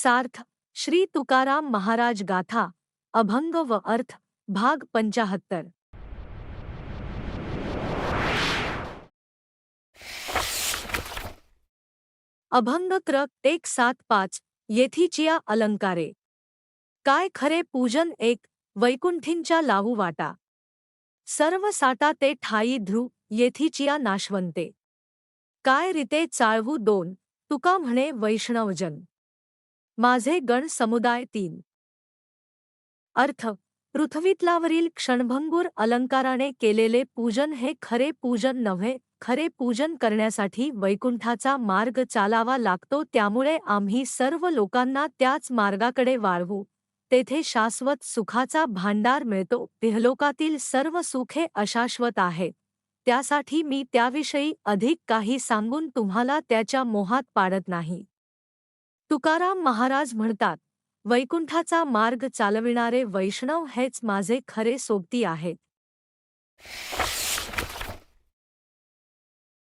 सार्थ श्री तुकाराम महाराज गाथा अभंग व अर्थ भाग 75। अभंग क्र 175 येथीचिया अलंकारे। काय खरे पूजन एक वैकुंठींच्या लावू वाटा। सर्व साटा ते ठाई ध्रु येथीचिया नाशवंते। काय रीते चाळवू दोन तुका म्हणे वैष्णवजन। माझे गण समुदाय 3। अर्थ पृथ्वीतलावरील क्षणभंगूर अलंकाराने केलेले पूजन हे खरे पूजन नव्हे। खरे पूजन करण्यासाठी वैकुंठाचा मार्ग चालावा लागतो, त्यामुळे आम्ही सर्व लोकांना त्याच मार्गाकडे वाळवू। तेथे शाश्वत सुखाचा भांडार मिळतो। इहलोकातील सर्व सुखे अशाश्वत आहेत, त्यासाठी मी त्याविषयी अधिक काही सांगून तुम्हाला त्याच्या मोहात पाडत नाही। तुकाराम महाराज म्हणतात, वैकुंठाचा मार्ग चालविणारे वैष्णव हेच माझे खरे सोबती आहेत।